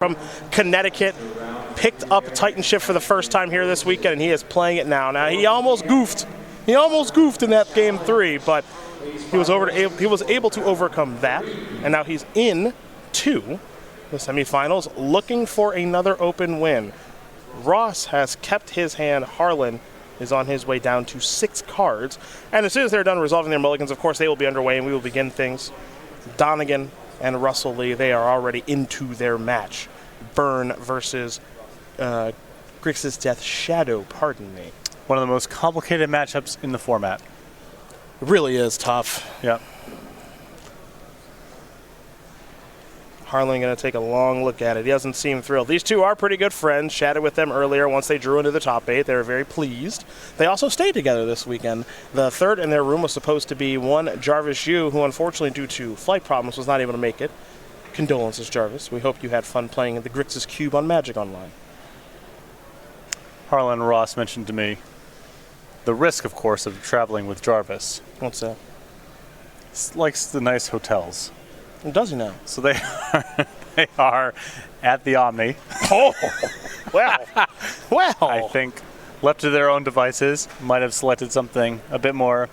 from Connecticut, picked up Titan Shift for the first time here this weekend, and he is playing it now. Now, he almost goofed. He almost goofed in that game 3, but he was able to overcome that, and now he's in to the semifinals, looking for another open win. Ross has kept his hand. Harlan is on his way down to 6 cards, and as soon as they're done resolving their mulligans, of course, they will be underway, and we will begin things. Donegan and Russell Lee, they are already into their match. Burn versus Grixis Death Shadow, pardon me. One of the most complicated matchups in the format. It really is tough. Yep. Harlan going to take a long look at it. He doesn't seem thrilled. These two are pretty good friends. Chatted with them earlier once they drew into the top 8. They were very pleased. They also stayed together this weekend. The third in their room was supposed to be one Jarvis Yu, who unfortunately due to flight problems was not able to make it. Condolences, Jarvis. We hope you had fun playing in the Grixis Cube on Magic Online. Harlan Ross mentioned to me the risk, of course, of traveling with Jarvis. What's that? He likes the nice hotels. Does he now? So they are at the Omni. Oh, well. I think left to their own devices, might have selected something a bit more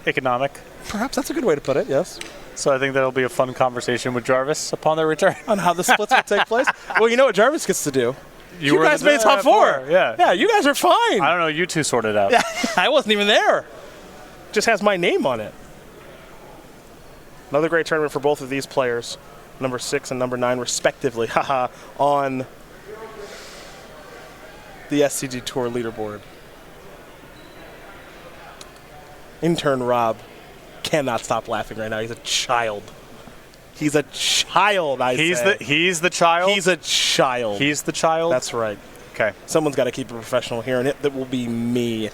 economic. Perhaps that's a good way to put it, yes. So I think that'll be a fun conversation with Jarvis upon their return. On how the splits will take place? Well, you know what Jarvis gets to do? You guys made top 4. Yeah. Yeah, you guys are fine. I don't know. You two sorted out. Yeah, I wasn't even there. Just has my name on it. Another great tournament for both of these players, number 6 and number 9, respectively, on the SCG Tour leaderboard. Intern Rob cannot stop laughing right now. He's a child. He's a child, He's the child? He's a child. He's the child? That's right. Okay. Someone's got to keep it professional here, and that will be me.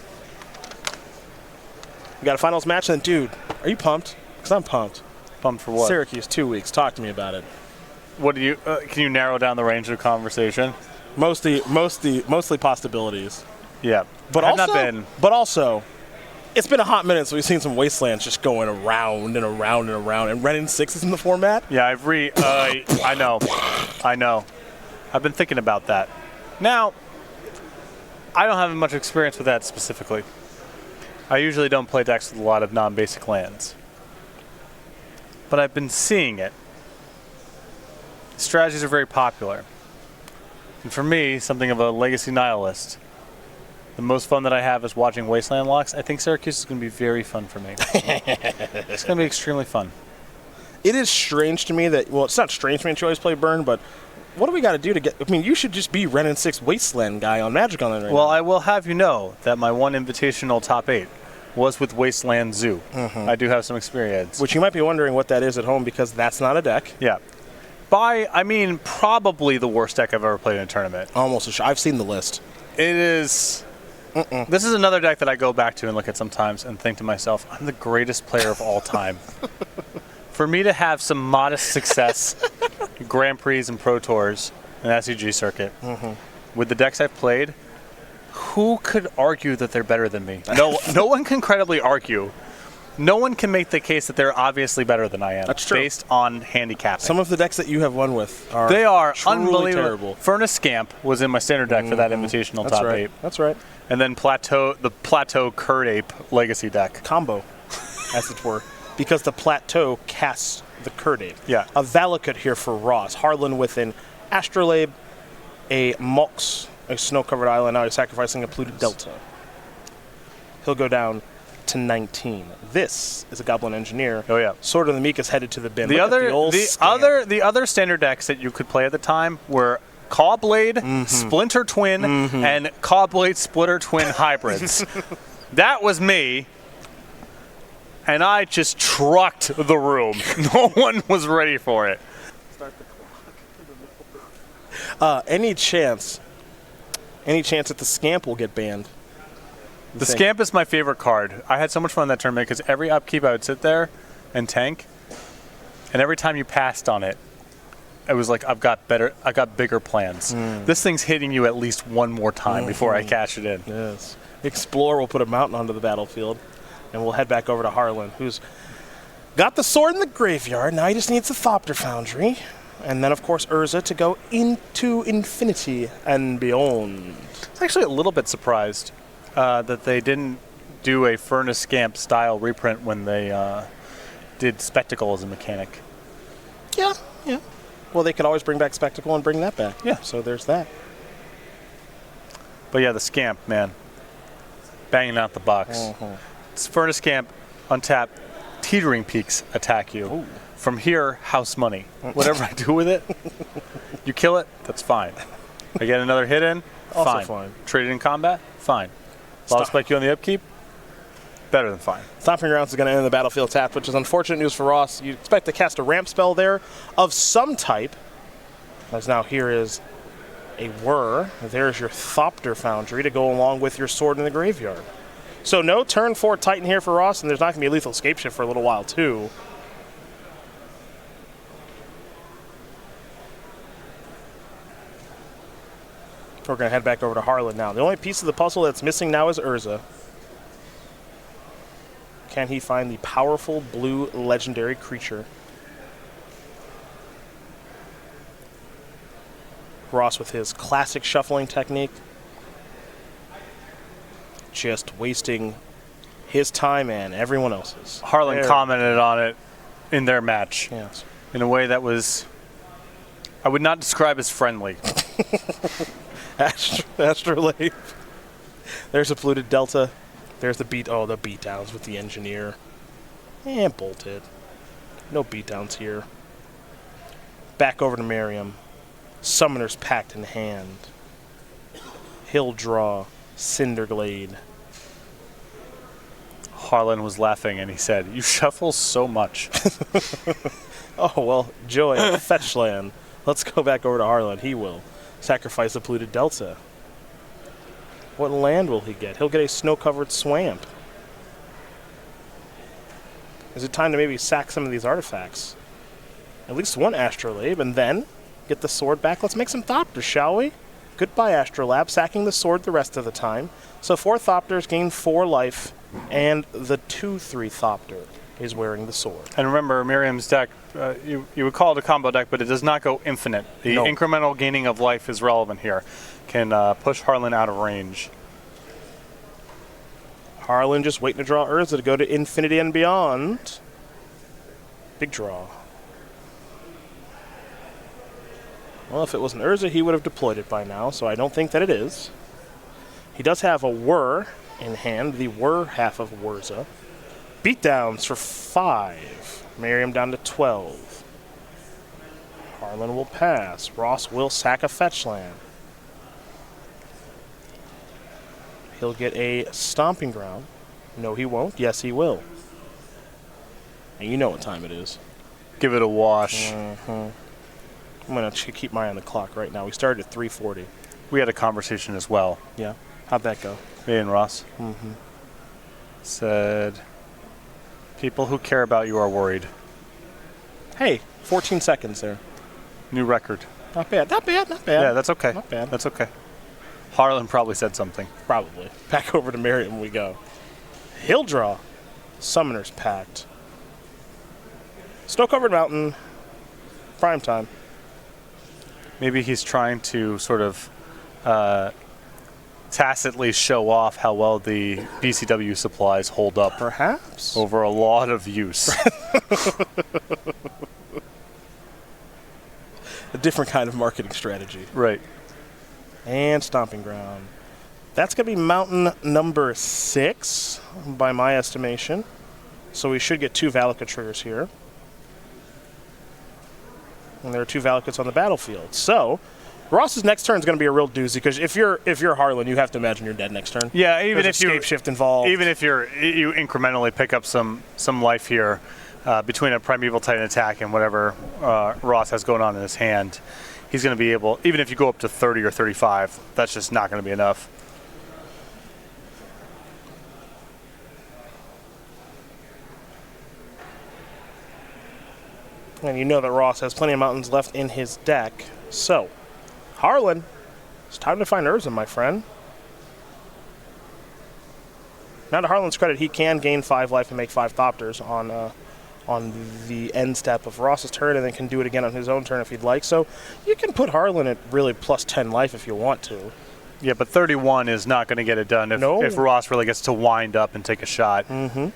We got a finals match, and dude, are you pumped? Because I'm pumped. Pumped for what? Syracuse, 2 weeks. Talk to me about it. What do you? Can you narrow down the range of the conversation? Mostly possibilities. Yeah, but But also, it's been a hot minute, so we've seen some wastelands just going around and around and around. And Ren and 6 is in the format. Yeah, I know. I've been thinking about that. Now, I don't have much experience with that specifically. I usually don't play decks with a lot of non-basic lands. But I've been seeing it. Strategies are very popular. And for me, something of a legacy nihilist, the most fun that I have is watching Wasteland locks. I think Syracuse is going to be very fun for me. It's going to be extremely fun. It is strange to me that, well, it's not strange for me to always play Burn, but what do we got to do to get, I mean, you should just be Ren and 6 Wasteland guy on Magic Online right now. Well, I will have you know that my one invitational top 8 was with Wasteland Zoo. I do have some experience. Which you might be wondering what that is at home, because that's not a deck. Yeah. I mean, probably the worst deck I've ever played in a tournament. Almost. I've seen the list. It is. This is another deck that I go back to and look at sometimes and think to myself, I'm the greatest player of all time. For me to have some modest success, Grand Prix and Pro Tours, and SCG circuit, with the decks I've played, who could argue that they're better than me? No one can credibly argue. No one can make the case that they're obviously better than I am. That's true. Based on handicapping. Some of the decks that you have won with are unbelievable. Terrible. Furnace Scamp was in my standard deck for that invitational top 8. That's right. And then the Plateau Curd Ape Legacy deck. Combo, as it were. Because the Plateau casts the Curd Ape. Yeah. A Valakut here for Ross. Harlan with an Astrolabe, a Mox, a snow-covered island. Now he's sacrificing a polluted Delta. He'll go down to 19. This is a Goblin Engineer. Oh yeah. Sword of the Meek is headed to the bin. The other standard decks that you could play at the time were Cawblade, Splinter Twin, and Cawblade Splitter Twin hybrids. That was me. And I just trucked the room. No one was ready for it. Start the clock. Any chance that the Scamp will get banned? The Scamp is my favorite card. I had so much fun in that tournament because every upkeep I would sit there and tank, and every time you passed on it, it was like I got bigger plans. This thing's hitting you at least one more time before I cash it in. Yes. Explore will put a mountain onto the battlefield, and we'll head back over to Harlan, who's got the sword in the graveyard. Now he just needs the Thopter Foundry. And then, of course, Urza to go into infinity and beyond. I was actually a little bit surprised that they didn't do a Furnace Scamp style reprint when they did Spectacle as a mechanic. Yeah. Well, they could always bring back Spectacle and bring that back. Yeah. So there's that. But yeah, the Scamp, man. Banging out the box. It's Furnace Scamp, untap, Teetering Peaks attack you. Ooh. From here, house money. Whatever I do with it, you kill it, that's fine. I get another hit in, Also fine. Trade it in combat, fine. Loud spike you on the upkeep, better than fine. Stomping Grounds is going to end the battlefield tapped, which is unfortunate news for Ross. You expect to cast a ramp spell there of some type. As now here is a Whir. There's your Thopter Foundry to go along with your Sword in the graveyard. So no turn 4 Titan here for Ross, and there's not going to be a lethal escape shift for a little while too. We're going to head back over to Harlan now. The only piece of the puzzle that's missing now is Urza. Can he find the powerful blue legendary creature? Ross with his classic shuffling technique. Just wasting his time and everyone else's. Harlan commented on it in their match. Yes. In a way that was, I would not describe as friendly. Astrolabe. There's a polluted Delta. There's the beatdowns with the Engineer. And bolted. No beatdowns here. Back over to Merriam. Summoner's Pact in hand. He'll draw Cinderglade. Harlan was laughing and he said, "You shuffle so much." Oh, well, joy of Fetchland. Let's go back over to Harlan. He will sacrifice the polluted Delta. What land will he get? He'll get a snow-covered swamp. Is it time to maybe sack some of these artifacts? At least one Astrolabe, and then get the sword back. Let's make some Thopters, shall we? Goodbye, Astrolabe. Sacking the sword the rest of the time. So 4 Thopters gain 4 life, and the 2/3 Thopter is wearing the sword. And remember, Merriam's deck, you would call it a combo deck, but it does not go infinite. The incremental gaining of life is relevant here. Can push Harlan out of range. Harlan just waiting to draw Urza to go to infinity and beyond. Big draw. Well, if it was an Urza, he would have deployed it by now, so I don't think that it is. He does have a Whir in hand, the Whir half of Wurza. Beatdowns for 5. Merriam down to 12. Harlan will pass. Ross will sack a fetch land. He'll get a Stomping Ground. No, he won't. Yes, he will. And you know what time it is. Give it a wash. I'm going to keep my eye on the clock right now. We started at 3:40. We had a conversation as well. Yeah. How'd that go? Me and Ross. Said, people who care about you are worried. Hey, 14 seconds there. New record. Not bad. Not bad. Not bad. Yeah, that's okay. Not bad. That's okay. Harlan probably said something. Probably. Back over to Merriam we go. He'll draw. Summoner's Pact. Snow-covered mountain. Prime time. Maybe he's trying to sort of tacitly show off how well the BCW supplies hold up. Perhaps. Over a lot of use. A different kind of marketing strategy. Right. And Stomping Ground. That's going to be mountain number 6 by my estimation. So we should get 2 Valakut triggers here. And there are 2 Valakuts on the battlefield. So Ross's next turn is going to be a real doozy because if you're Harlan, you have to imagine you're dead next turn. Yeah, even There's if you escape shift involved. Even if you incrementally pick up some life here between a Primeval Titan attack and whatever Ross has going on in his hand, he's going to be able. Even if you go up to 30 or 35, that's just not going to be enough. And you know that Ross has plenty of mountains left in his deck. So, Harlan, it's time to find Urza, my friend. Now, to Harlan's credit, he can gain 5 life and make 5 Thopters on the end step of Ross's turn, and then can do it again on his own turn if he'd like. So you can put Harlan at really plus 10 life if you want to. Yeah, but 31 is not going to get it done if Ross really gets to wind up and take a shot. Mm-hmm.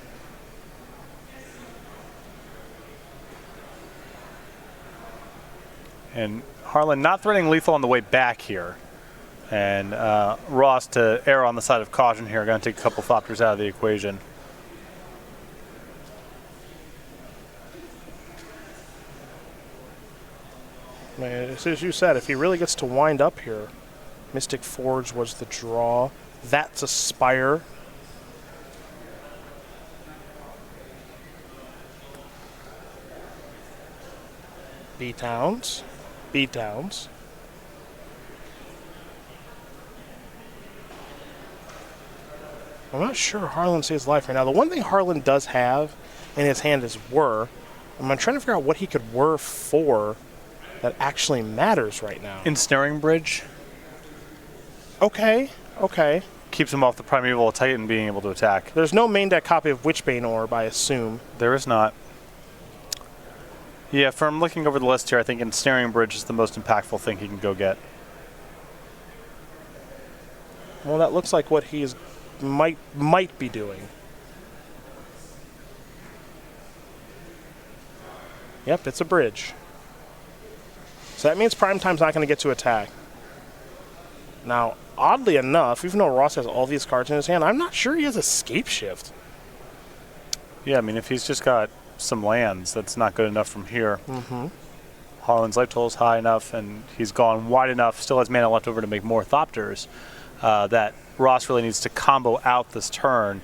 And Harlan not threatening lethal on the way back here. And Ross, to err on the side of caution here, going to take a couple Thopters out of the equation. As you said, if he really gets to wind up here, Mystic Forge was the draw. That's a Spire. Beatdowns. Beatdowns. I'm not sure Harlan saves life right now. The one thing Harlan does have in his hand is Whir. I'm trying to figure out what he could Whir for that actually matters right now. Ensnaring Bridge. Okay, okay. Keeps him off the Primeval Titan being able to attack. There's no main deck copy of Witchbane Orb, I assume. There is not. Yeah, from looking over the list here, I think Ensnaring Bridge is the most impactful thing he can go get. Well, that looks like what he's might be doing. Yep, it's a bridge. So that means Primetime's not going to get to attack. Now, oddly enough, even though Ross has all these cards in his hand, I'm not sure he has Escape Shift. Yeah, I mean, if he's just got some lands, that's not good enough from here. Mm-hmm. Harlan's life total is high enough, and he's gone wide enough, still has mana left over to make more Thopters, that Ross really needs to combo out this turn.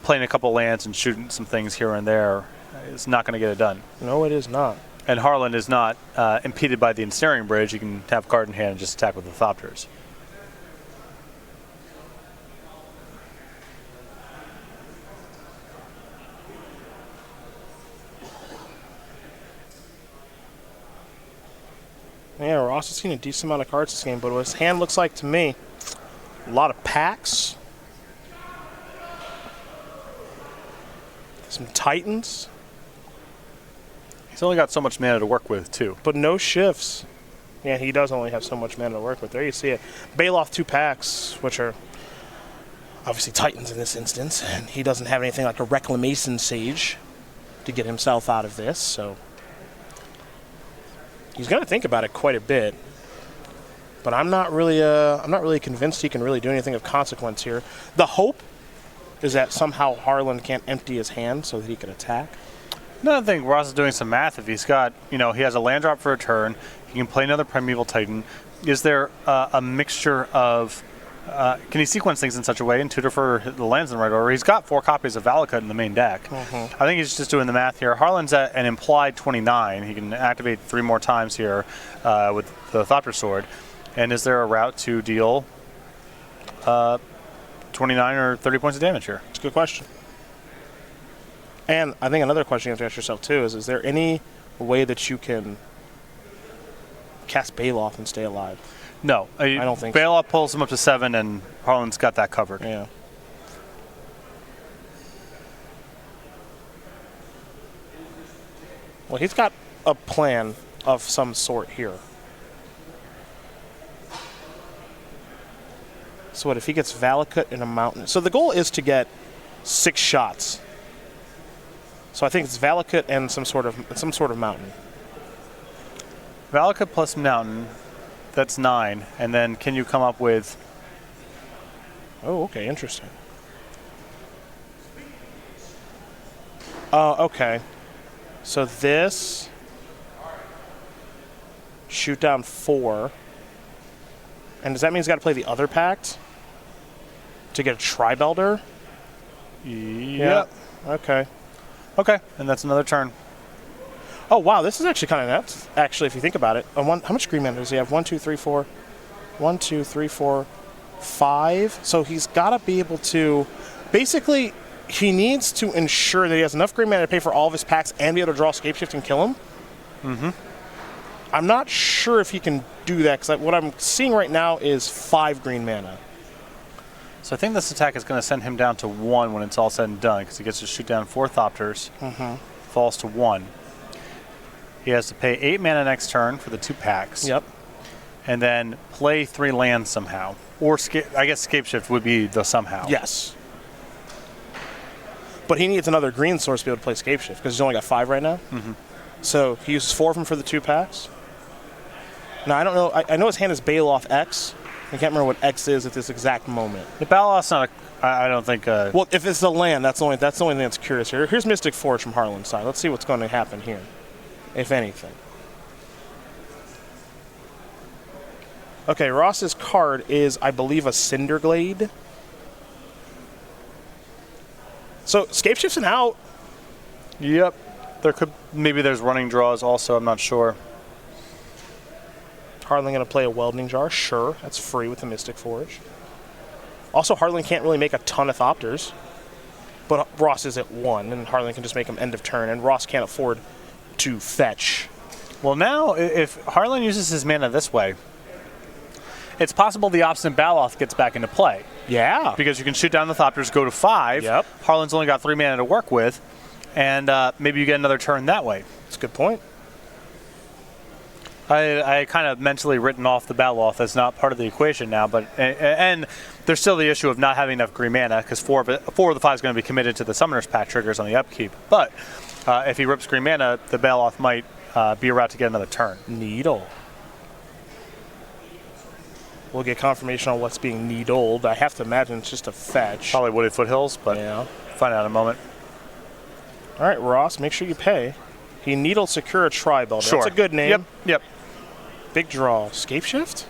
Playing a couple lands and shooting some things here and there is not going to get it done. No, it is not. And Harlan is not impeded by the Ensnaring Bridge. He can have card in hand and just attack with the Thopters. Yeah, Ross has seen a decent amount of cards this game, but what his hand looks like to me, a lot of packs, some Titans. He's only got so much mana to work with, too. But no shifts. Yeah, he does only have so much mana to work with. There you see it. Baloth 2 packs, which are obviously Titans in this instance, and he doesn't have anything like a Reclamation Sage to get himself out of this, so he's going to think about it quite a bit. But I'm not really convinced he can really do anything of consequence here. The hope is that somehow Harlan can't empty his hand so that he can attack. No, I think Ross is doing some math. If he's got, he has a land drop for a turn, he can play another Primeval Titan. Is there a mixture of, can he sequence things in such a way and tutor for the lands in the right order? He's got 4 copies of Valakut in the main deck. Mm-hmm. I think he's just doing the math here. Harlan's at an implied 29. He can activate 3 more times here with the Thopter Sword. And is there a route to deal 29 or 30 points of damage here? It's a good question. And I think another question you have to ask yourself, too, is there any way that you can cast Baloth and stay alive? No. I don't think Baloth pulls him up to 7, and Harlan's got that covered. Yeah. Well, he's got a plan of some sort here. So what, if he gets Valakut in a mountain? So the goal is to get 6 shots. So I think it's Valakut and some sort of mountain. Valakut plus mountain, that's 9. And then can you come up with... Oh, okay, interesting. Okay. So this... Shoot down 4. And does that mean he's got to play the other pact? To get a Tribelder? Yep. Yeah. Okay. Okay, and that's another turn. Oh, wow, this is actually kind of nuts, actually, if you think about it. How much green mana does he have? 1, 2, 3, 4. 1, 2, 3, 4, 5. So he's got to be able to... Basically, he needs to ensure that he has enough green mana to pay for all of his packs and be able to draw Escape Shift and kill him. Mm-hmm. I'm not sure if he can do that, because what I'm seeing right now is 5 green mana. So I think this attack is going to send him down to 1 when it's all said and done, because he gets to shoot down 4 Thopters. Mm-hmm. falls to 1. He has to pay 8 mana next turn for the 2 packs. Yep. And then play 3 lands somehow. Or I guess Scapeshift would be the somehow. Yes. But he needs another green source to be able to play Scapeshift because he's only got 5 right now. Mm-hmm. So he uses 4 of them for the 2 packs. Now, I don't know. I know his hand is Baloth X. I can't remember what X is at this exact moment. The Baloth's not I don't think... well, if it's the land, that's the only thing that's curious here. Here's Mystic Forge from Harlan's side. Let's see what's going to happen here, if anything. Okay, Ross's card is, I believe, a Cinderglade. So, Scapeshift's an out. Yep. Maybe there's running draws also, I'm not sure. Harlan going to play a Welding Jar. Sure, that's free with the Mystic Forge. Also, Harlan can't really make a ton of Thopters. But Ross is at 1, and Harlan can just make them end of turn, and Ross can't afford to fetch. Well, now, if Harlan uses his mana this way, it's possible the Obstinate Baloth gets back into play. Yeah. Because you can shoot down the Thopters, go to 5. Yep. Harlan's only got 3 mana to work with, and maybe you get another turn that way. That's a good point. I kind of mentally written off the Baloth as not part of the equation now, but and there's still the issue of not having enough green mana because 4 of the 5 is going to be committed to the Summoner's Pact triggers on the upkeep. But if he rips green mana, the Baloth might be a route to get another turn. Needle. We'll get confirmation on what's being needled. I have to imagine it's just a fetch. Probably Wooded Foothills, but yeah. Find out in a moment. All right, Ross, make sure you pay. He needled Sakura Tri-Builder. Sure. That's a good name. Yep. Big draw. Scapeshift?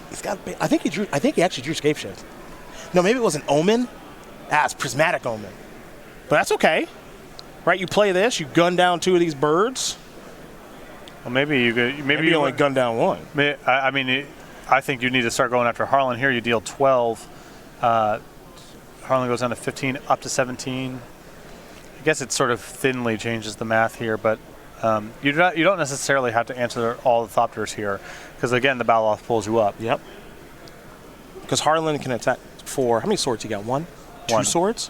He's got. I think he actually drew Scapeshift. No, maybe it was an Omen. It's Prismatic Omen. But that's okay. Right, you play this, you gun down 2 of these birds. Well, maybe you could. Maybe you only gun down 1. I mean, I think you need to start going after Harlan here. You deal 12. Harlan goes down to 15, up to 17. I guess it sort of thinly changes the math here, but you don't necessarily have to answer all the Thopters here, because again, the Baloth pulls you up. Yep. Because Harlan can attack 4. How many swords you got? 1? 2 swords?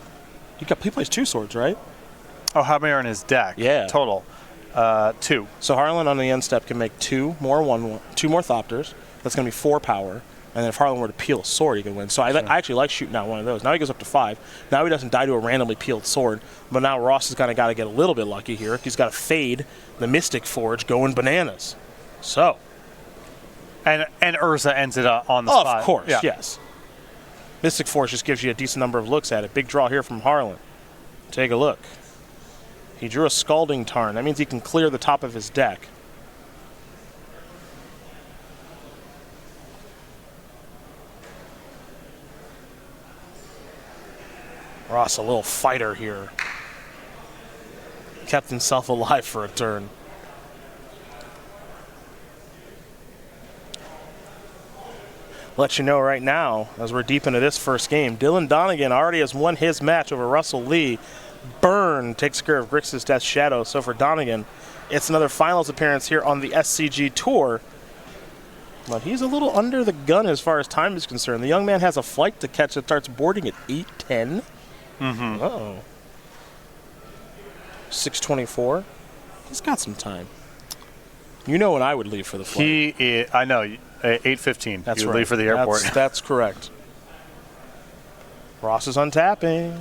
He plays 2 swords, right? Oh, how many are in his deck? Yeah. Total. 2. So Harlan on the end step can make 2 more Thopters. That's going to be 4 power. And then if Harlan were to peel a sword, he could win. So I actually like shooting out one of those. Now he goes up to 5. Now he doesn't die to a randomly peeled sword. But now Ross has kind of got to get a little bit lucky here. He's got to fade the Mystic Forge going bananas. So. And Urza ends it on the spot. Of course, yes. Mystic Forge just gives you a decent number of looks at it. Big draw here from Harlan. Take a look. He drew a Scalding Tarn. That means he can clear the top of his deck. Ross, a little fighter here. Kept himself alive for a turn. Let you know right now, as we're deep into this first game, Dylan Donegan already has won his match over Russell Lee. Burn takes care of Grixis Death Shadow. So for Donegan, it's another finals appearance here on the SCG Tour. But he's a little under the gun as far as time is concerned. The young man has a flight to catch that starts boarding at 8:10. Mm-hmm. Uh-oh. 6:24. He's got some time. You know when I would leave for the flight. I know. 8:15. That's you would right. leave for the airport. That's correct. Ross is untapping.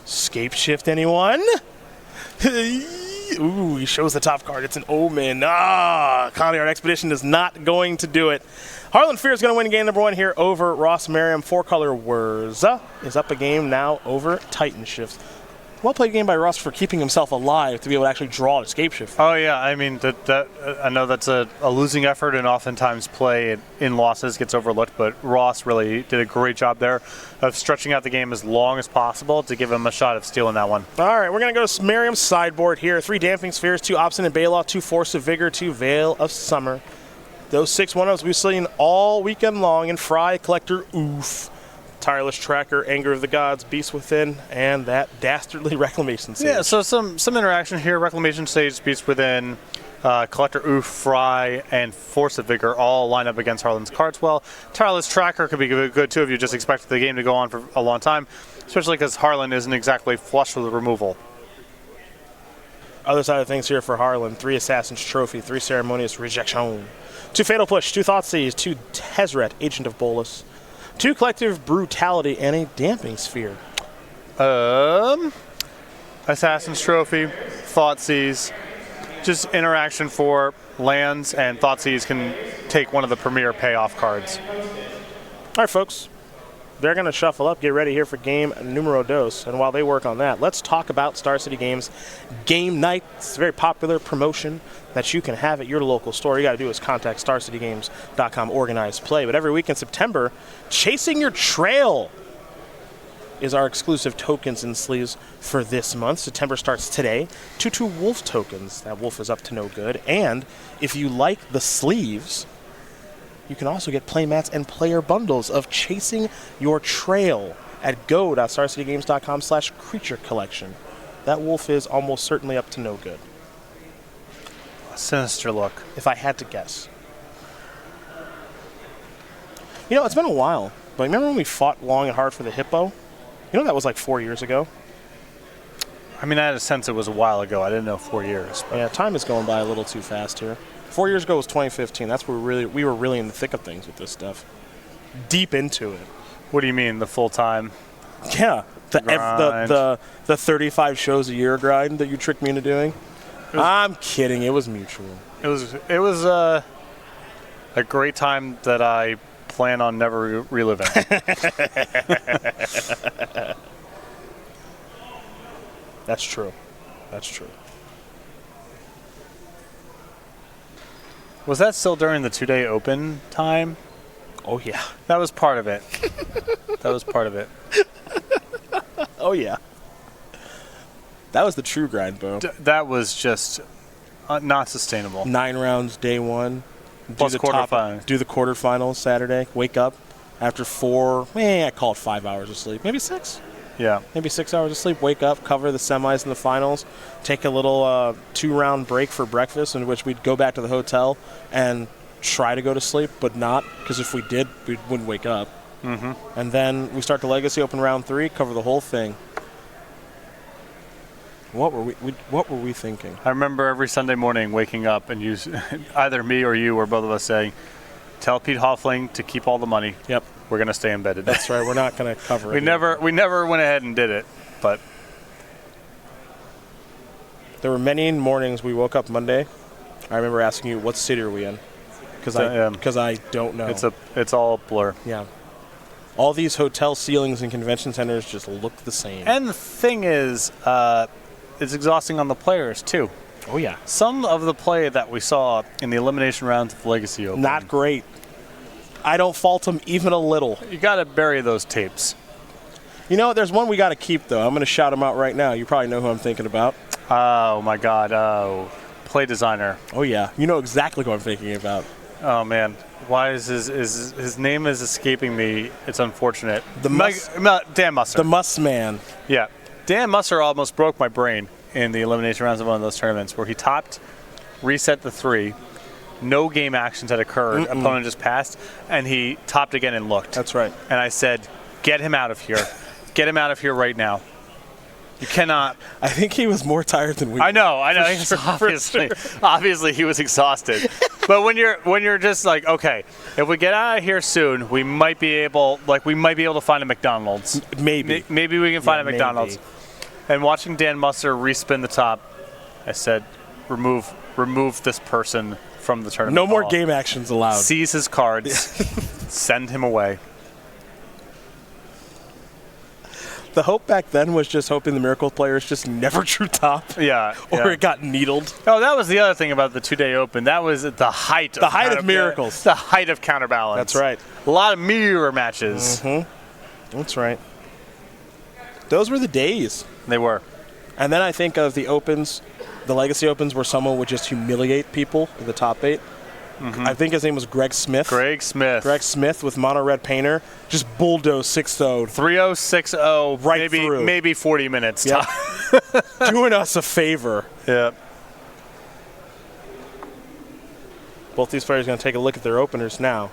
Scapeshift, anyone? Ooh, he shows the top card. It's an Omen. Coneyard Expedition is not going to do it. Harlan Fear is going to win game number 1 here over Ross Merriam. 4-color Wurza is up a game now over Titan Shift. Well-played game by Ross for keeping himself alive to be able to actually draw an Scapeshift. Oh, yeah. I mean, I know that's a losing effort, and oftentimes play in losses gets overlooked, but Ross really did a great job there of stretching out the game as long as possible to give him a shot of stealing that one. All right, we're going to go to Merriam's sideboard here. 3 Damping Spheres, 2 Obstinate Baloth, 2 Force of Vigor, 2 Veil of Summer. Those 6 1-0s we've seen all weekend long in Fry, Collector, Oof. Tireless Tracker, Anger of the Gods, Beast Within, and that dastardly Reclamation Sage. Yeah, so some interaction here. Reclamation Sage, Beast Within, Collector Oof, Fry, and Force of Vigor all line up against Harlan's cards well. Tireless Tracker could be good too if you just expect the game to go on for a long time, especially because Harlan isn't exactly flush with removal. Other side of things here for Harlan: 3 Assassin's Trophy, 3 Ceremonious Rejection, 2 Fatal Push, 2 Thoughtseize, 2 Tezzeret, Agent of Bolus, 2 Collective Brutality, and a Damping Sphere. Assassin's Trophy, Thoughtseize, just interaction for lands, and Thoughtseize can take one of the premier payoff cards. All right, folks. They're going to shuffle up. Get ready here for game numero dos. And while they work on that, let's talk about Star City Games Game Night. It's a very popular promotion that you can have at your local store. All you got to do is contact StarCityGames.com, organize play. But every week in September, Chasing Your Trail is our exclusive tokens and sleeves for this month. September starts today. 2 Wolf tokens. That Wolf is up to no good. And if you like the sleeves, you can also get playmats and player bundles of Chasing Your Trail at go.starcitygames.com/creature collection. That Wolf is almost certainly up to no good. A sinister look. If I had to guess. You know, it's been a while, but remember when we fought long and hard for the Hippo? You know, that was like 4 years ago. I mean, I had a sense it was a while ago. I didn't know 4 years. But. Yeah, time is going by a little too fast here. 4 years ago was 2015. That's where we were really in the thick of things with this stuff. Deep into it. What do you mean, the full time? Yeah, the 35 shows a year grind that you tricked me into doing. I'm kidding. It was mutual. It was a great time that I plan on never reliving. That's true. That's true. Was that still during the 2-day open time? Oh, yeah. That was part of it. That was part of it. Oh, yeah. That was the true grind, Bo. That was just not sustainable. 9 rounds day one. Plus quarterfinals. Do the quarterfinals Saturday. Wake up after 4, I call it 5 hours of sleep. Maybe 6. Yeah. Maybe 6 hours of sleep. Wake up, cover the semis and the finals, take a little 2-round break for breakfast, in which we'd go back to the hotel and try to go to sleep, but not, because if we did, we wouldn't wake up. Mm-hmm. And then we start the Legacy Open round 3, cover the whole thing. What were we thinking? I remember every Sunday morning waking up and you, either me or you or both of us saying, tell Pete Hoffling to keep all the money. Yep. We're going to stay embedded. That's right. We're not going to cover it. We never went ahead and did it, but there were many mornings we woke up Monday. I remember asking you, what city are we in? Because I don't know. It's all a blur. Yeah. All these hotel ceilings and convention centers just look the same. And the thing is, it's exhausting on the players too. Oh yeah. Some of the play that we saw in the elimination rounds of the Legacy Open. Not great. I don't fault them even a little. You got to bury those tapes. You know, there's one we got to keep, though. I'm going to shout him out right now. You probably know who I'm thinking about. Oh, my God. Oh, play designer. Oh, yeah. You know exactly who I'm thinking about. Oh, man. Why is his name is escaping me? It's unfortunate. Dan Musser. The Muss Man. Yeah. Dan Musser almost broke my brain in the elimination rounds of one of those tournaments where he topped, reset the 3, no game actions had occurred. Opponent just passed, and he topped again and looked. That's right. And I said, get him out of here. Get him out of here right now. You cannot. I think he was more tired than we were. I know. Sure. Obviously, he was exhausted. But when you're just like, okay, if we get out of here soon, we might be able to find a McDonald's. Maybe. Maybe we can find a McDonald's. Maybe. And watching Dan Musser respin the top, I said, remove this person from the tournament. No more game actions allowed. Seize his cards. Send him away. The hope back then was just hoping the Miracle players just never drew top. Yeah. Or it got needled. Oh, that was the other thing about the 2-day open. That was the height of miracles. The height of counterbalance. That's right. A lot of mirror matches. Mm-hmm. That's right. Those were the days. They were. And then I think of the opens, the Legacy Opens, where someone would just humiliate people in the top 8. Mm-hmm. I think his name was Greg Smith. Greg Smith with mono red painter. Just bulldoze 6-0. 3-0, 6-0. Right through. Maybe 40 minutes. Yep. Doing us a favor. Yep. Both these players are going to take a look at their openers now.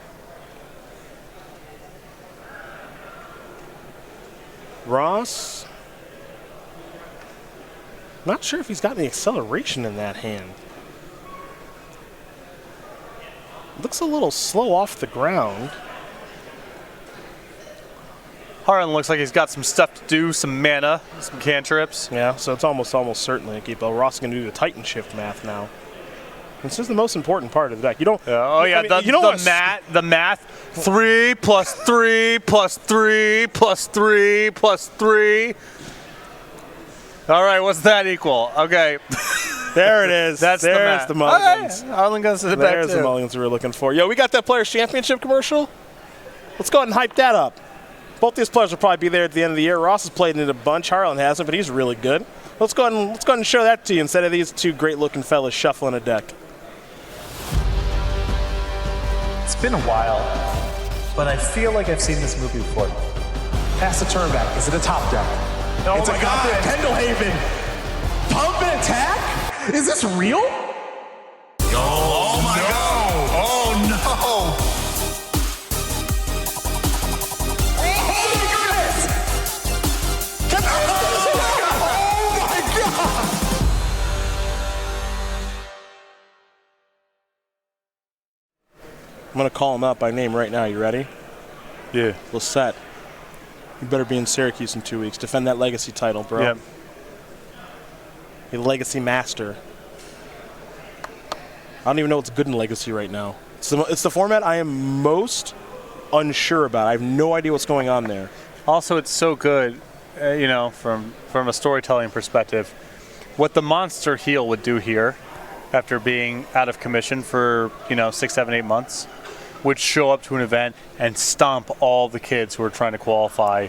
Ross, not sure if he's got any acceleration in that hand. Looks a little slow off the ground. Harlan looks like he's got some stuff to do, some mana, some cantrips. Yeah, so it's almost certainly a keep. Ross is going to do the Titan Shift math now. This is the most important part of the deck. You don't. The math. 3 plus 3 plus 3 plus 3 plus 3. All right, what's that equal? Okay. There it is. There's the mulligans. Okay. Harlan goes to the back. There's the mulligans we were looking for. Yo, we got that Players Championship commercial. Let's go ahead and hype that up. Both these players will probably be there at the end of the year. Ross has played in it a bunch. Harlan hasn't, but he's really good. Let's go ahead and show that to you instead of these two great-looking fellas shuffling a deck. It's been a while, but I feel like I've seen this movie before. Pass the turn back. Is it a top deck? Oh it's my a God. Pendlehaven. Pump and attack? Is this real? Oh my God. Oh no. I'm going to call him out by name right now. You ready? Yeah. Lisette. You better be in Syracuse in 2 weeks. Defend that legacy title, bro. Yep. You're the legacy master. I don't even know what's good in legacy right now. It's the format I am most unsure about. I have no idea what's going on there. Also, it's so good, from a storytelling perspective. What the Monster Heel would do here, after being out of commission for 6, 7, 8 months, would show up to an event and stomp all the kids who are trying to qualify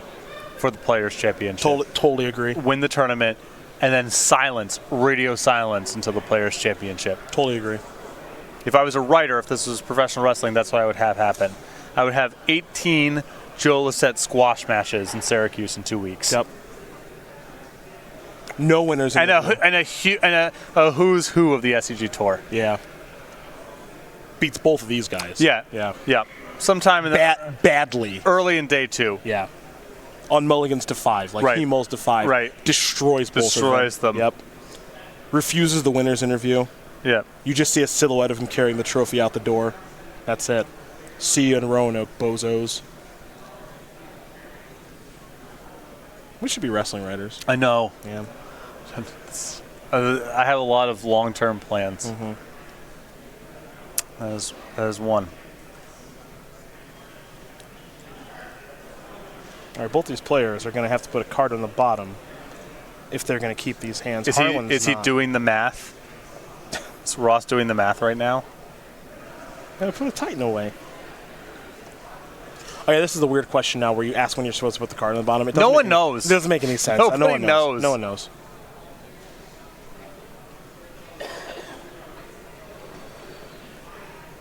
for the Players' Championship. Totally agree. Win the tournament, and then radio silence until the Players' Championship. Totally agree. If I was a writer, if this was professional wrestling, that's what I would have happen. I would have 18 Joe Lisette squash matches in Syracuse in 2 weeks. Yep. No winners. And a who's who of the SCG Tour. Yeah. Beats both of these guys. Yeah. Yeah. Yeah. Sometime in the badly. early in day 2. Yeah. On mulligans to 5, like he mulls to 5. Right. Destroys both of them. Yep. Refuses the winner's interview. Yeah. You just see a silhouette of him carrying the trophy out the door. That's it. See you in Roanoke, bozos. We should be wrestling writers. I know. Yeah. I have a lot of long-term plans. Mm-hmm. That is one. All right, both these players are going to have to put a card on the bottom if they're going to keep these hands. Is he doing the math? Is Ross doing the math right now? Gotta put a Titan away. Oh yeah, this is the weird question now where you ask when you're supposed to put the card on the bottom. No one knows. It doesn't make any sense. Nobody knows. No one knows.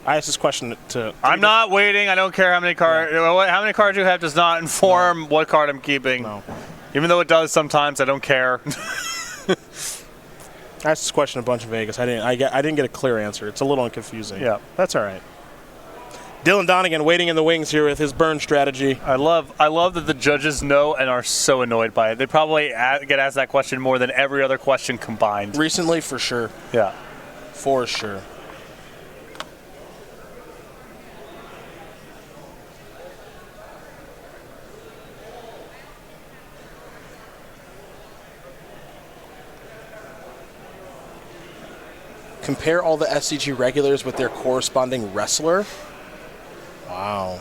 I asked this question to... I'm not waiting. I don't care how many cards. Yeah. How many cards you have does not inform what card I'm keeping. No. Even though it does sometimes, I don't care. I asked this question a bunch in Vegas. I didn't get a clear answer. It's a little confusing. Yeah, that's all right. Dylan Donegan waiting in the wings here with his burn strategy. I love that the judges know and are so annoyed by it. They probably get asked that question more than every other question combined. Recently, for sure. Yeah. For sure. Compare all the SCG regulars with their corresponding wrestler? Wow.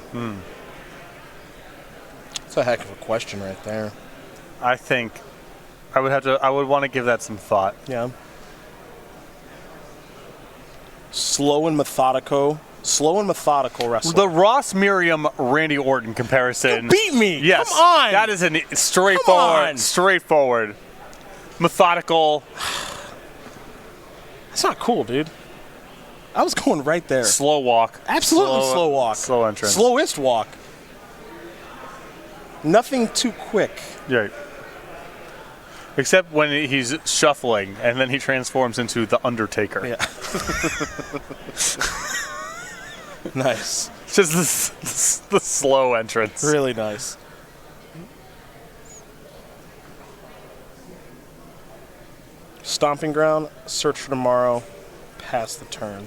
That's a heck of a question right there. I think I would want to give that some thought. Yeah. Slow and methodical wrestler. The Ross Merriam Randy Orton comparison. You beat me. Yes. Come on. That is a straightforward. Methodical. That's not cool, dude. I was going right there. Slow walk. Absolutely slow walk. Slow entrance. Slowest walk. Nothing too quick. Yeah. Except when he's shuffling and then he transforms into the Undertaker. Yeah. Nice. Just the slow entrance. Really nice. Stomping Ground, Search for Tomorrow, pass the turn.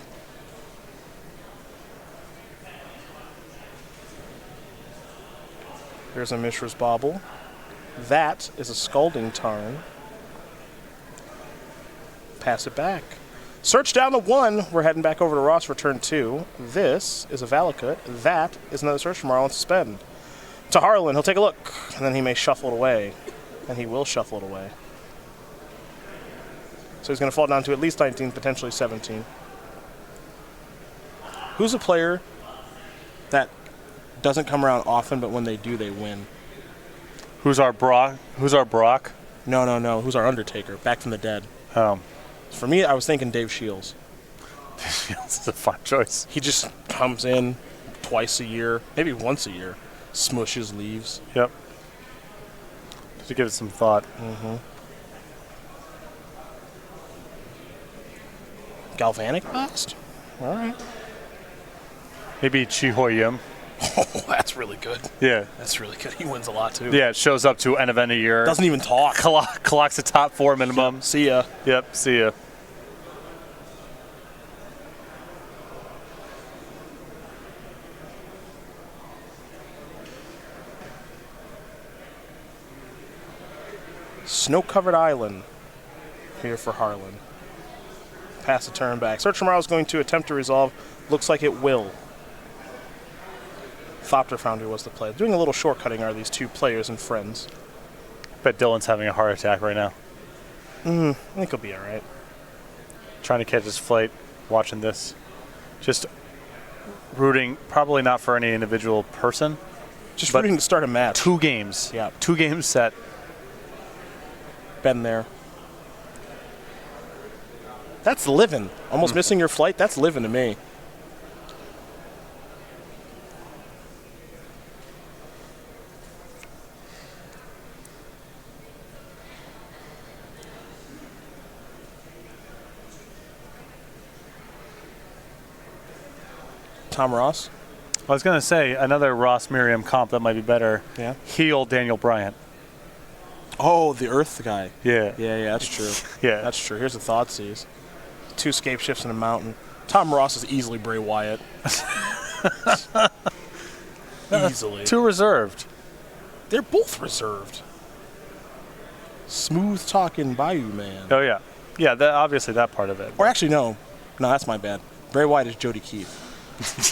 There's a Mishra's Bauble. That is a Scalding Tarn. Pass it back. Search down to 1. We're heading back over to Ross for turn 2. This is a Valakut. That is another Search for Tomorrow and suspend. To Harlan, he'll take a look, and then he may shuffle it away. And he will shuffle it away. So he's going to fall down to at least 19, potentially 17. Who's a player that doesn't come around often, but when they do, they win? Who's our Brock? No. Who's our Undertaker? Back from the dead. For me, I was thinking Dave Shields. That's a fun choice. He just comes in twice a year, maybe once a year, smushes, leaves. Yep. To give it some thought. Galvanic Blast? All right. Maybe Chi-Hoi-Yim. Oh, that's really good. Yeah. That's really good. He wins a lot, too. Yeah, it shows up to an event a year. Doesn't even talk. Collects a top 4 minimum. See ya. Yep, see ya. Snow-covered island here for Harlan. Pass the turn back. Search Tomorrow is going to attempt to resolve. Looks like it will. Thopter Foundry was the play. Doing a little shortcutting are these two players and friends. Bet Dylan's having a heart attack right now. I think he'll be all right. Trying to catch his flight, watching this. Just rooting, probably not for any individual person. Just rooting to start a match. 2 games. Yeah. 2 games set. Been there. That's living. Almost missing your flight, that's living to me. Tom Ross? I was going to say, another Ross Merriam comp that might be better. Yeah. Heel Daniel Bryant. Oh, the Earth guy. Yeah. Yeah, that's true. Yeah. That's true. Here's the Thoughtseize. 2 scape shifts in a mountain. Tom Ross is easily Bray Wyatt. Easily. 2 reserved. They're both reserved. Smooth talking Bayou Man. Oh, yeah. Yeah, obviously that part of it. Or actually, no. No, that's my bad. Bray Wyatt is Jody Keith.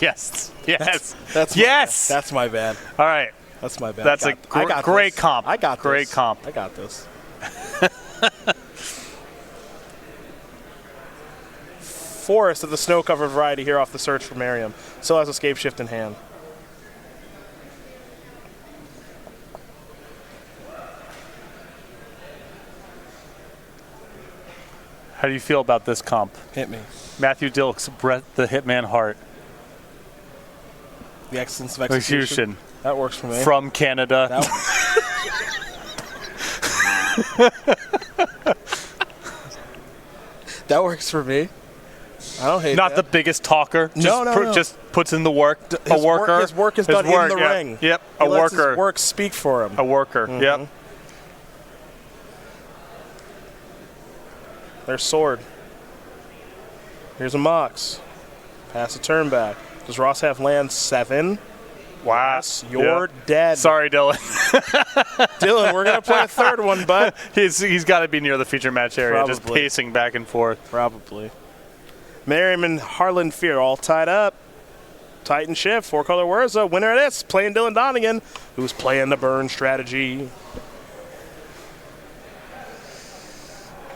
Yes. Yes. That's yes. That's my bad. All right. That's my bad. That's I got great this. comp. I got this. Great comp. I got this. Forest of the snow-covered variety here off the Search for Merriam. Still has Escape Shift in hand. How do you feel about this comp? Hit me. Matthew Dilks, Brett the Hitman Hart. The Excellence of Execution. That works for me. From Canada. That works for me. I don't hate Not that. the biggest talker. No. Just puts in the work. His A worker. His work is done in the yeah. ring. Yep. He A lets worker. his work speak for him. A worker. Yep. There's Sword. Here's a Mox. Pass a turn back. Does Ross have land 7? Wow. Yes, you're dead. Sorry, Dylan. Dylan, we're going to play a third one, bud. He's got to be near the feature match area, just Probably. pacing back and forth. Probably. Merriam and Harlan Fear all tied up. Titan Shift, 4-color Wurza. Winner of this, playing Dylan Donegan, who's playing the burn strategy.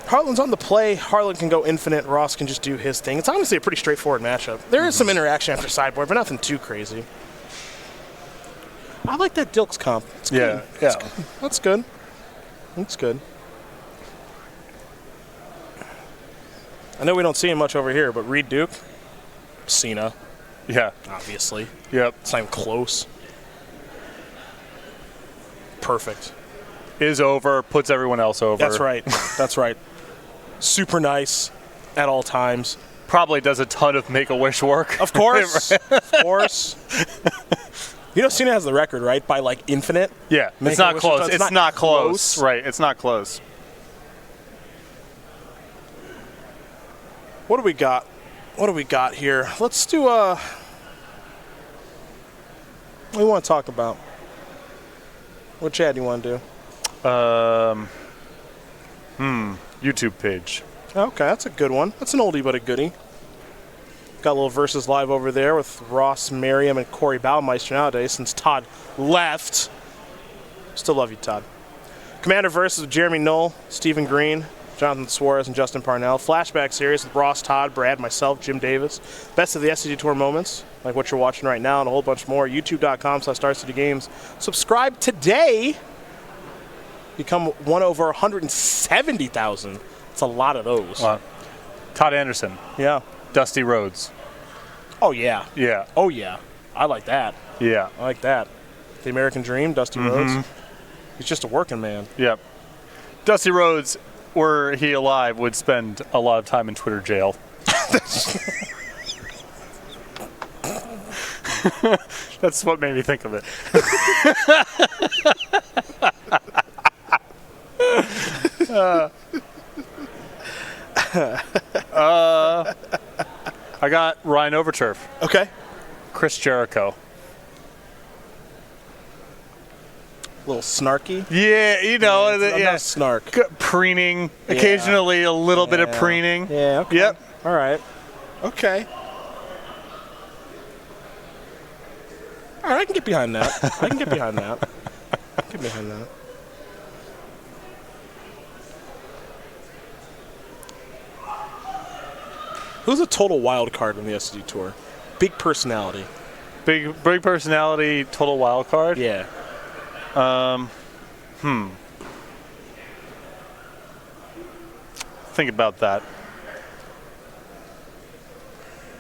Harlan's on the play. Harlan can go infinite. Ross can just do his thing. It's honestly a pretty straightforward matchup. There is some interaction after sideboard, but nothing too crazy. I like that Dilks comp. It's good. Yeah. That's good. That's good. I know we don't see him much over here, but Reed Duke, Cena, Yeah. obviously. Yep. It's not even close. Perfect. Is over, puts everyone else over. That's right. That's right. Super nice at all times. probably does a ton of Make-A-Wish work. Of course. Of course. You know, Cena has the record, right? By like infinite. Yeah, it's not close. It's not close. Right, it's not close. What do we got? What do we got here? Let's do what do you want to talk about? What chat do you want to do? YouTube page. Okay, that's a good one. That's an oldie but a goodie. Got a little Versus Live over there with Ross, Merriam, and Corey Baumeister nowadays since Todd left. Still love you, Todd. Commander Versus with Jeremy Knoll, Stephen Green, Jonathan Suarez, and Justin Parnell. Flashback series with Ross, Todd, Brad, myself, Jim Davis. Best of the SCG Tour moments, like what you're watching right now, and a whole bunch more. YouTube.com/StarCityGames. Subscribe today. Become one over 170,000. It's a lot of those. Todd Anderson. Yeah. Dusty Rhodes. Oh, yeah. Yeah. Oh, yeah. I like that. Yeah. I like that. The American Dream, Dusty Rhodes. He's just a working man. Yep. Dusty Rhodes, were he alive, would spend a lot of time in Twitter jail. That's what made me think of it. I got Ryan Overturf. Okay. Chris Jericho. A little snarky. Yeah, you know. Enough snark. Preening. Occasionally a little bit of preening. Yeah, okay. Yep. All right. Okay. All right, I can get behind that. I can get behind that. Get behind that. Who's a total wild card in the SCG Tour? Big personality. Big personality, total wild card? Yeah. Think about that.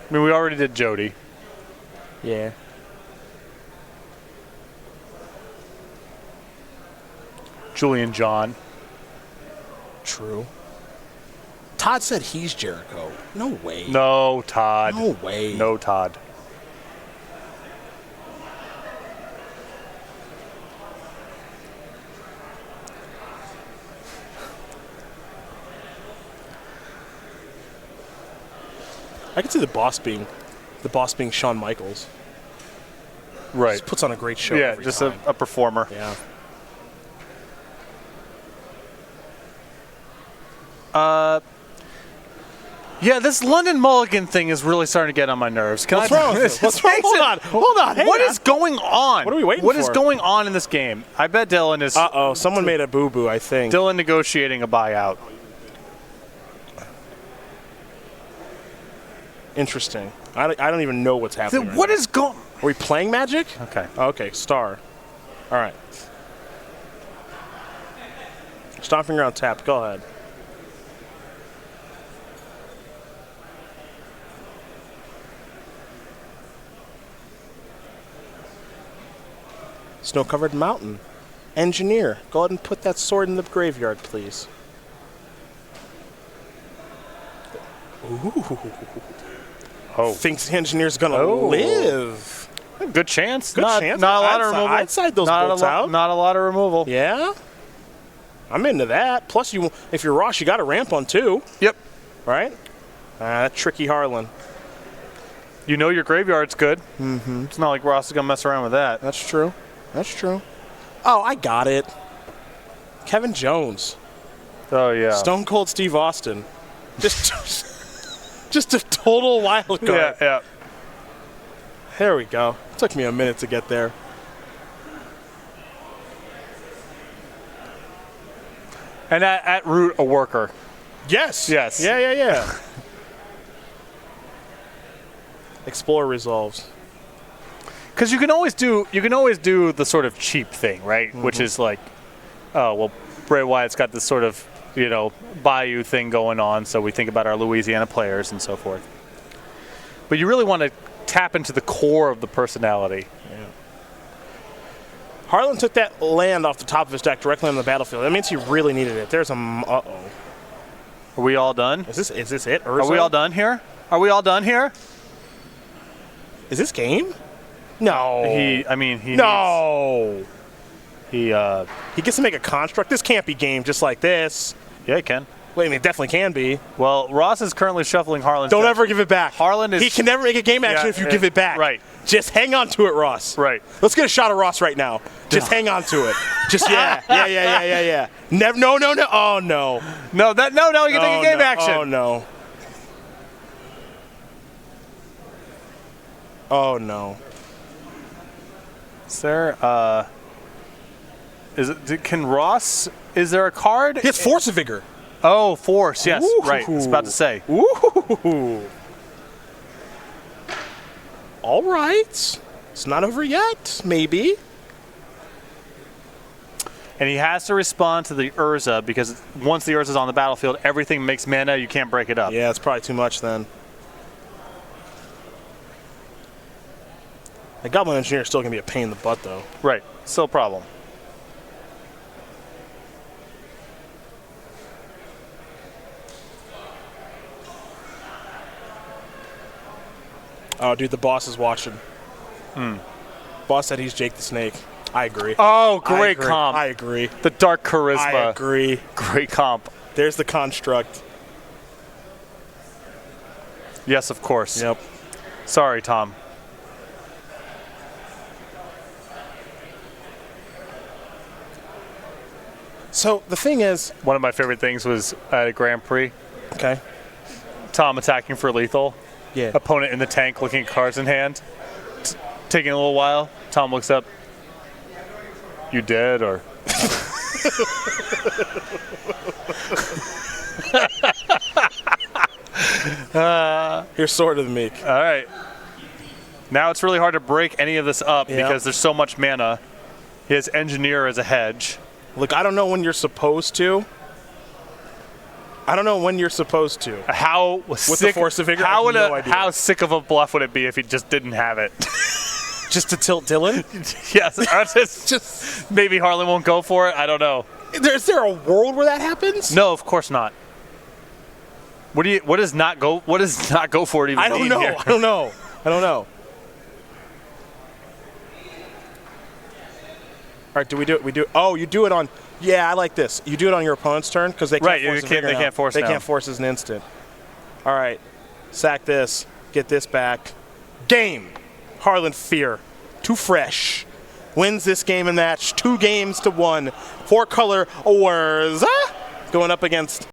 I mean, we already did Jody. Yeah. Julian John. True. Todd said he's Jericho. No way. No, Todd. No way. No, Todd. I could see the boss being Shawn Michaels. Right. Just puts on a great show. Yeah, every just time. a performer. Yeah. Yeah, this London Mulligan thing is really starting to get on my nerves. What's wrong with it? What's wrong? Hold on. What is going on? What are we waiting What for? is going on in this game? I bet Dylan is. Uh-oh, someone made a boo-boo, I think. Dylan negotiating a buyout. Interesting. I don't even know what's happening. right What now. is going? Are we playing Magic? Okay. Okay, Star. All right. Stomping around tap. Go ahead. Snow-covered mountain. Engineer. Go ahead and put that sword in the graveyard, please. Ooh. Oh. Thinks the engineer's gonna live. Good chance. Good chance. Not a lot of I'd removal. I'd side those bolts out. Not a lot of removal. Yeah? I'm into that. Plus, if you're Ross, you got a ramp on too, Yep. right? That tricky Harlan. You know your graveyard's good. Mm-hmm. It's not like Ross is gonna mess around with that. That's true. That's true. Oh, I got it. Kevin Jones. Oh yeah. Stone Cold Steve Austin. Just a total wild card. Yeah, yeah. There we go. It took me a minute to get there. And at root, a worker. Yes. Yes. Yeah. Explore resolves. Because you can always do the sort of cheap thing, right? Mm-hmm. Which is like, oh well, Bray Wyatt's got this sort of bayou thing going on, so we think about our Louisiana players and so forth. But you really want to tap into the core of the personality. Yeah. Harlan took that land off the top of his deck directly on the battlefield. That means he really needed it. There's a uh-oh. Are we all done? Is this it? Urza? Are we all done here? Are we all done here? Is this game? No. He No. He gets to make a construct. This can't be game just like this. Yeah, he can. Wait, I mean, it definitely can be. Well, Ross is currently shuffling Harlan's Don't deck. ever give it back. Harlan is... He can never make a game action if you give it back. Right. Just hang on to it, Ross. Right. Let's get a shot of Ross right now. Just hang on to it. Just, yeah. Never, no. Oh, no. No, you can take a game action. Oh, no. Oh, no. Is there, can Ross, is there a card? He has Force of Vigor. Oh, Force, yes, Ooh. right. I was about to say. Ooh. All right. It's not over yet, maybe. And he has to respond to the Urza because once the Urza's on the battlefield, everything makes mana. You can't break it up. Yeah, it's probably too much then. The Goblin Engineer is still going to be a pain in the butt, though. Right. Still a problem. Oh, dude, the boss is watching. Boss said he's Jake the Snake. I agree. Oh, great comp. I agree. The Dark Charisma. I agree. Great comp. There's the construct. Yes, of course. Yep. Sorry, Tom. So the thing is, One of my favorite things was at a Grand Prix, okay, Tom attacking for lethal. yeah. Opponent in the tank looking at cards in hand. Taking a little while. Tom looks up. You dead or? Here's Sword of the Meek. All right. Now it's really hard to break any of this up Yep. because there's so much mana. He has Engineer as a hedge. Look, I don't know when you're supposed to. How With sick, the Force of Vigor, I how, have no idea. how sick of a bluff would it be if he just didn't have it? Just to tilt Dylan? Yes, just maybe Harlan won't go for it. I don't know. Is there a world where that happens? No, of course not. What does not go for it even I don't mean know. here? I don't know. All right, do we do it? Oh, you do it on. Yeah, I like this. You do it on your opponent's turn because they can't Right, force they can't force They now. can't force as an instant. All right, sack this. Get this back. Game. Harlan Fear. Too fresh. Wins this game and match 2-1. 4-color Urza going up against